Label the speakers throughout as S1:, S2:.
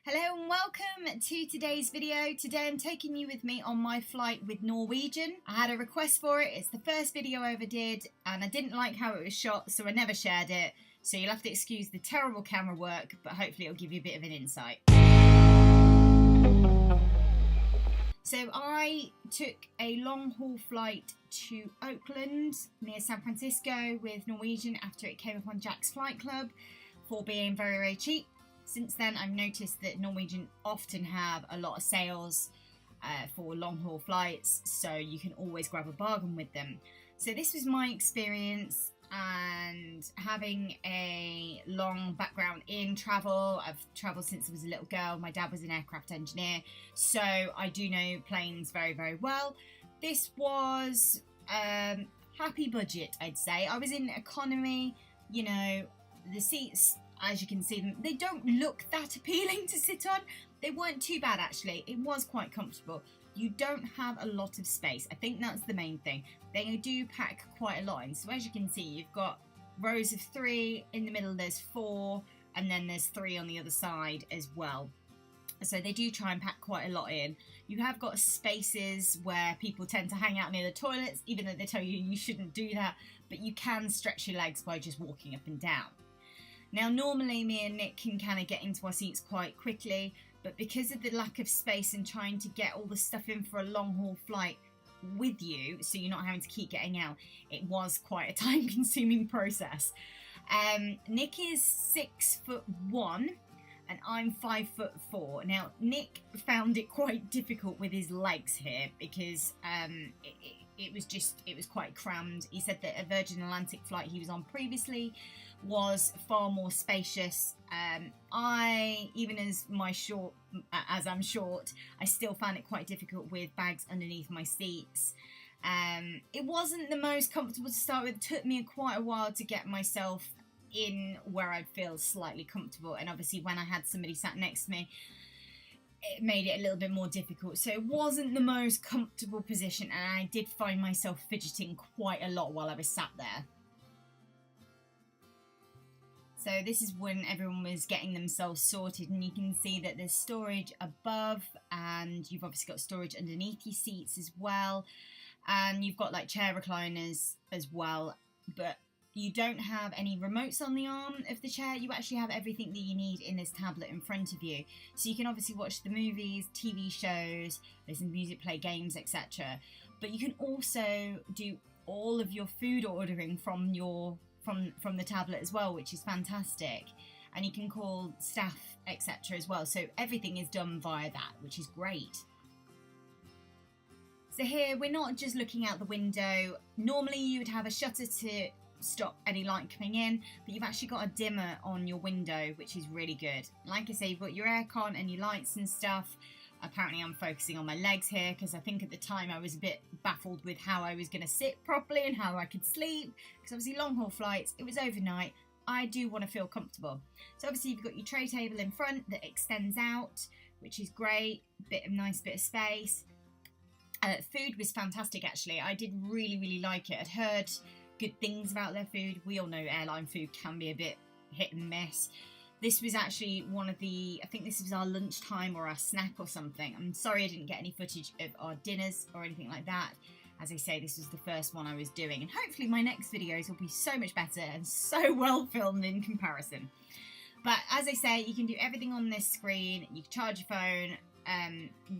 S1: Hello and welcome to today's video. Today I'm taking you with me on my flight with Norwegian. I had a request for it. It's the first video I ever did and I didn't like how it was shot, so I never shared it. So you'll have to excuse the terrible camera work, but hopefully it'll give you a bit of an insight. So I took a long haul flight to Oakland near San Francisco with Norwegian after it came up on Jack's Flight Club for being very, very cheap. Since then, I've noticed that Norwegian often have a lot of sales for long haul flights, so you can always grab a bargain with them. So this was my experience, and having a long background in travel, I've travelled since I was a little girl. My dad was an aircraft engineer, so I do know planes very, very well. This was happy budget, I'd say. I was in economy, you know, the seats, as you can see them, they don't look that appealing to sit on. They weren't too bad actually. It was quite comfortable. You don't have a lot of space. I think that's the main thing. They do pack quite a lot in. So as you can see, you've got rows of 3, in the middle there's 4, and then there's 3 on the other side as well. So they do try and pack quite a lot in. You have got spaces where people tend to hang out near the toilets, even though they tell you you shouldn't do that, but you can stretch your legs by just walking up and down. Now, normally me and Nick can kind of get into our seats quite quickly, but because of the lack of space and trying to get all the stuff in for a long haul flight with you, so you're not having to keep getting out, it was quite a time consuming process. Nick is 6'1" and I'm 5'4". Now, Nick found it quite difficult with his legs here because it was quite crammed. He said that a Virgin Atlantic flight he was on previously was far more spacious. Even as I'm short, I still found it quite difficult with bags underneath my seats. It wasn't the most comfortable to start with. It took me quite a while to get myself in where I'd feel slightly comfortable, and obviously when I had somebody sat next to me, it made it a little bit more difficult. So it wasn't the most comfortable position, and I did find myself fidgeting quite a lot while I was sat there. So this is when everyone was getting themselves sorted, and you can see that there's storage above, and you've obviously got storage underneath your seats as well, and you've got like chair recliners as well, but you don't have any remotes on the arm of the chair. You actually have everything that you need in this tablet in front of you. So you can obviously watch the movies, TV shows, listen to music, play games, etc. But you can also do all of your food ordering from the tablet as well, which is fantastic. And you can call staff, etc. as well. So everything is done via that, which is great. So here we're not just looking out the window. Normally you would have a shutter to stop any light coming in, but you've actually got a dimmer on your window, which is really good. Like I say, you've got your aircon and your lights and stuff. Apparently I'm focusing on my legs here because I think at the time I was a bit baffled with how I was going to sit properly and how I could sleep, because obviously long haul flights, it was overnight, I do want to feel comfortable. So obviously you've got your tray table in front that extends out, which is great, nice bit of space. Food was fantastic actually. I did really, really like it. I'd heard good things about their food. We all know airline food can be a bit hit and miss. This was actually one of the, I think this was our lunchtime or our snack or something. I'm sorry I didn't get any footage of our dinners or anything like that. As I say, this was the first one I was doing, and hopefully my next videos will be so much better and so well filmed in comparison. But as I say, you can do everything on this screen. You can charge your phone.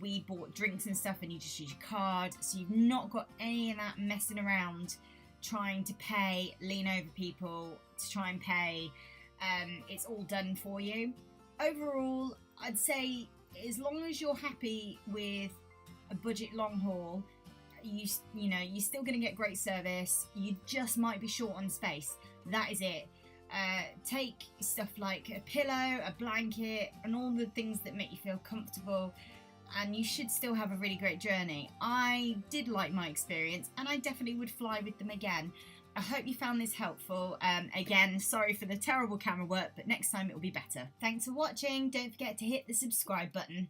S1: We bought drinks and stuff and you just use your card, so you've not got any of that messing around trying to pay, lean over people to try and pay. It's all done for you. Overall, I'd say as long as you're happy with a budget long haul, you know you're still going to get great service. You just might be short on space. That is it. Take stuff like a pillow, a blanket, and all the things that make you feel comfortable, and you should still have a really great journey. I did like my experience, and I definitely would fly with them again. I hope you found this helpful. Again, sorry for the terrible camera work, but next time it will be better. Thanks for watching. Don't forget to hit the subscribe button.